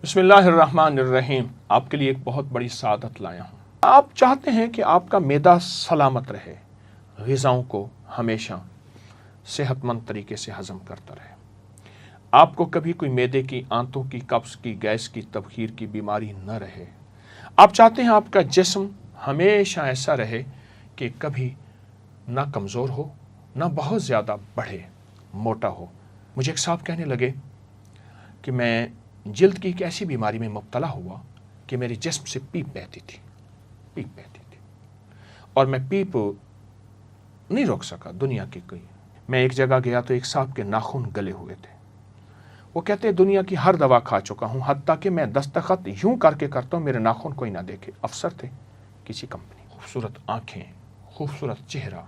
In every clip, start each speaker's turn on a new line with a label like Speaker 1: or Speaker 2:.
Speaker 1: بسم اللہ الرحمن الرحیم۔ آپ کے لیے ایک بہت بڑی سعادت لایا ہوں۔ آپ چاہتے ہیں کہ آپ کا معدہ سلامت رہے، غذاؤں کو ہمیشہ صحت مند طریقے سے ہضم کرتا رہے، آپ کو کبھی کوئی معدے کی، آنتوں کی، قبض کی، گیس کی، تبخیر کی بیماری نہ رہے۔ آپ چاہتے ہیں آپ کا جسم ہمیشہ ایسا رہے کہ کبھی نہ کمزور ہو، نہ بہت زیادہ بڑھے، موٹا ہو۔ مجھے ایک صاحب کہنے لگے کہ میں جلد کی ایک ایسی بیماری میں مبتلا ہوا کہ میرے جسم سے پیپ بہتی تھی اور میں پیپ نہیں روک سکا دنیا کی کوئی۔ میں ایک جگہ گیا تو ایک صاحب کے ناخن گلے ہوئے تھے۔ وہ کہتے ہیں دنیا کی ہر دوا کھا چکا ہوں، حتیٰ کہ میں دستخط یوں کر کے کرتا ہوں میرے ناخن کوئی نہ دیکھے۔ افسر تھے کسی کمپنی، خوبصورت آنکھیں، خوبصورت چہرہ،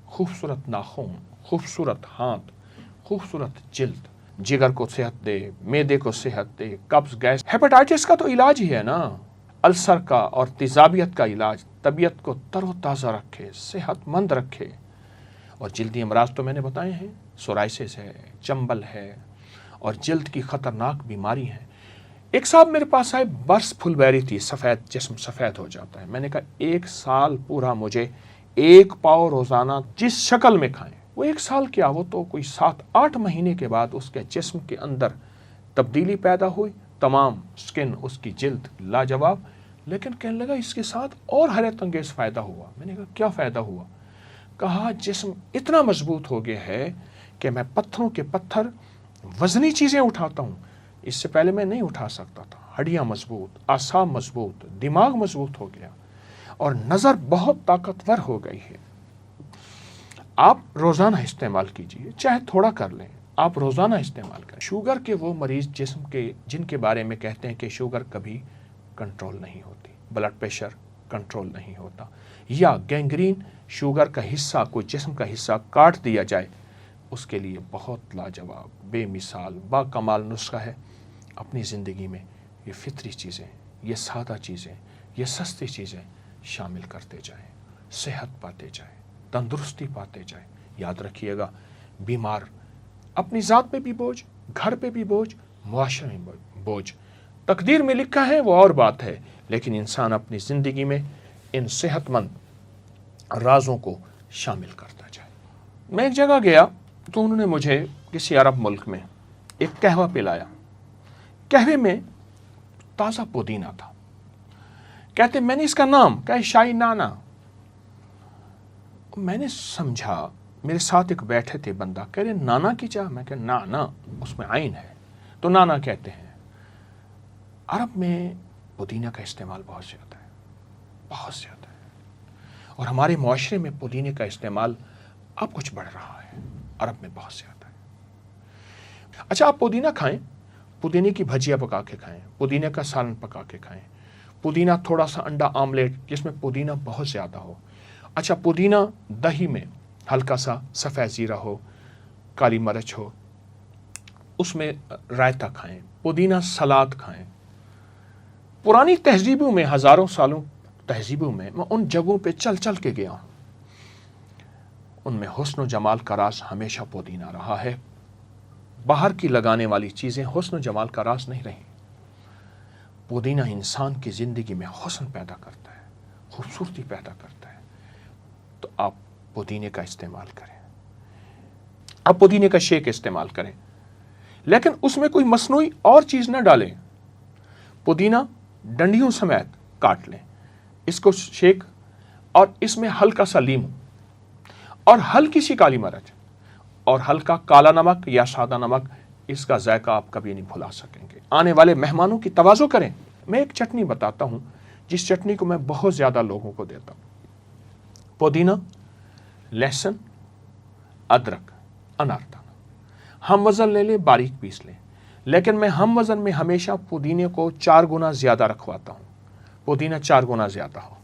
Speaker 1: خوبصورت ناخن، خوبصورت ہاتھ، خوبصورت جلد، جگر کو صحت دے، معدے کو صحت دے، قبض، گیس، ہیپاٹائٹس کا تو علاج ہی ہے نا، السر کا اور تیزابیت کا علاج، طبیعت کو تر و تازہ رکھے، صحت مند رکھے۔ اور جلدی امراض تو میں نے بتائے ہیں، سورائسس ہے، چنبل ہے اور جلد کی خطرناک بیماری ہے۔ ایک صاحب میرے پاس آئے، برس پھل بیری تھی، سفید جسم سفید ہو جاتا ہے۔ میں نے کہا 1 سال پورا مجھے 1 پاؤ روزانہ جس شکل میں کھائیں۔ وہ 1 سال کیا، وہ تو کوئی 7-8 مہینے کے بعد اس کے جسم کے اندر تبدیلی پیدا ہوئی، تمام سکن، اس کی جلد لاجواب۔ لیکن کہنے لگا اس کے ساتھ اور حیرت انگیز فائدہ ہوا۔ میں نے کہا کیا فائدہ ہوا؟ کہا جسم اتنا مضبوط ہو گیا ہے کہ میں پتھروں کے پتھر، وزنی چیزیں اٹھاتا ہوں، اس سے پہلے میں نہیں اٹھا سکتا تھا۔ ہڈیاں مضبوط، اعصاب مضبوط، دماغ مضبوط ہو گیا اور نظر بہت طاقتور ہو گئی ہے۔ آپ روزانہ استعمال کیجئے، چاہے تھوڑا کر لیں، آپ روزانہ استعمال کریں۔ شوگر کے وہ مریض جسم کے جن کے بارے میں کہتے ہیں کہ شوگر کبھی کنٹرول نہیں ہوتی، بلڈ پریشر کنٹرول نہیں ہوتا، یا گینگرین، شوگر کا حصہ، کوئی جسم کا حصہ کاٹ دیا جائے، اس کے لیے بہت لاجواب، بے مثال، با کمال نسخہ ہے۔ اپنی زندگی میں یہ فطری چیزیں، یہ سادہ چیزیں، یہ سستی چیزیں شامل کرتے جائیں، صحت پاتے جائیں، تندرستی پاتے جائیں۔ یاد رکھیے گا، بیمار اپنی ذات پہ بھی بوجھ، گھر پہ بھی بوجھ، معاشرے میں بوجھ۔ تقدیر میں لکھا ہے وہ اور بات ہے، لیکن انسان اپنی زندگی میں ان صحت مند رازوں کو شامل کرتا جائے۔ میں ایک جگہ گیا تو انہوں نے مجھے کسی عرب ملک میں ایک قہوہ پلایا۔ قہوے میں تازہ پودینہ تھا۔ کہتے میں نے اس کا نام کہا شاہی نانا۔ میں نے سمجھا، میرے ساتھ ایک بیٹھے تھے بندہ، کہہ رہے نانا کی چاہ؟ میں کہ نانا اس میں عین ہے تو نانا کہتے ہیں۔ عرب میں پودینہ کا استعمال بہت زیادہ ہے، بہت زیادہ ہے، اور ہمارے معاشرے میں پودینے کا استعمال اب کچھ بڑھ رہا ہے، عرب میں بہت زیادہ ہے۔ اچھا، آپ پودینہ کھائیں، پودینے کی بھجیا پکا کے کھائیں، پودینے کا سالن پکا کے کھائیں، پودینہ تھوڑا سا انڈا آملیٹ جس میں پودینہ بہت زیادہ ہو۔ اچھا، پودینہ دہی میں ہلکا سا سفید زیرہ ہو، کالی مرچ ہو، اس میں رائتہ کھائیں، پودینہ سلاد کھائیں۔ پرانی تہذیبوں میں، ہزاروں سالوں تہذیبوں میں ان جگہوں پہ چل چل کے گیا ہوں، ان میں حسن و جمال کا راز ہمیشہ پودینہ رہا ہے۔ باہر کی لگانے والی چیزیں حسن و جمال کا راز نہیں رہی۔ پودینہ انسان کی زندگی میں حسن پیدا کرتا ہے، خوبصورتی پیدا کرتا ہے، تو آپ پودینے کا استعمال کریں، آپ پودینے کا شیک استعمال کریں، لیکن اس میں کوئی مصنوعی اور چیز نہ ڈالیں۔ پودینہ ڈنڈیوں سمیت کاٹ لیں، اس کو شیک، اور اس میں ہلکا سا لیمو اور ہلکی سی کالی مرچ اور ہلکا کالا نمک یا سادہ نمک، اس کا ذائقہ آپ کبھی نہیں بھلا سکیں گے۔ آنے والے مہمانوں کی تواضع کریں۔ میں ایک چٹنی بتاتا ہوں جس چٹنی کو میں بہت زیادہ لوگوں کو دیتا ہوں۔ پودینہ، لہسن، ادرک، اناردانہ، ہم وزن لے لیں، باریک پیس لیں، لیکن میں ہم وزن میں ہمیشہ پودینے کو 4 گنا زیادہ رکھواتا ہوں، پودینہ 4 گنا زیادہ ہو۔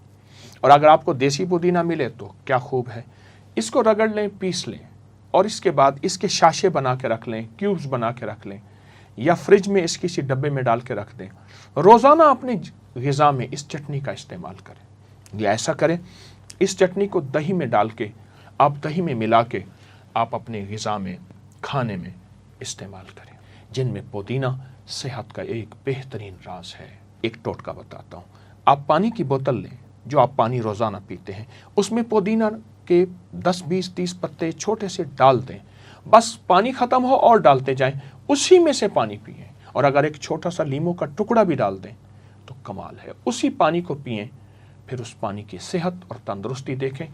Speaker 1: اور اگر آپ کو دیسی پودینہ ملے تو کیا خوب ہے۔ اس کو رگڑ لیں، پیس لیں، اور اس کے بعد اس کے شاشے بنا کے رکھ لیں، کیوبز بنا کے رکھ لیں، یا فریج میں اس کسی ڈبے میں ڈال کے رکھ دیں۔ روزانہ اپنی غذا میں اس چٹنی کا استعمال کریں، یا ایسا کریں اس چٹنی کو دہی میں ڈال کے، آپ دہی میں ملا کے آپ اپنے غذا میں، کھانے میں استعمال کریں۔ جن میں پودینہ صحت کا ایک بہترین راز ہے۔ ایک ٹوٹکا بتاتا ہوں، آپ پانی کی بوتل لیں جو آپ پانی روزانہ پیتے ہیں، اس میں پودینہ کے 10 20 30 پتے چھوٹے سے ڈال دیں، بس پانی ختم ہو اور ڈالتے جائیں، اسی میں سے پانی پئیں، اور اگر ایک چھوٹا سا لیموں کا ٹکڑا بھی ڈال دیں تو کمال ہے، اسی پانی کو پئیں، پھر اس پانی کی صحت اور تندرستی دیکھیں۔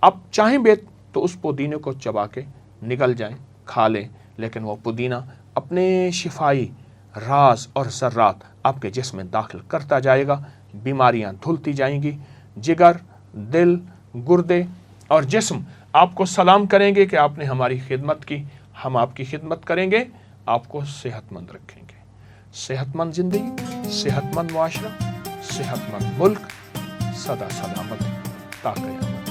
Speaker 1: آپ چاہیں بھی تو اس پودینے کو چبا کے نگل جائیں، کھا لیں، لیکن وہ پودینہ اپنے شفائی راز اور ذرات آپ کے جسم میں داخل کرتا جائے گا، بیماریاں دھلتی جائیں گی، جگر، دل، گردے اور جسم آپ کو سلام کریں گے کہ آپ نے ہماری خدمت کی، ہم آپ کی خدمت کریں گے، آپ کو صحت مند رکھیں گے۔ صحت مند زندگی، صحت مند معاشرہ، صحت مند ملک، سدا سلامت تا قیامت۔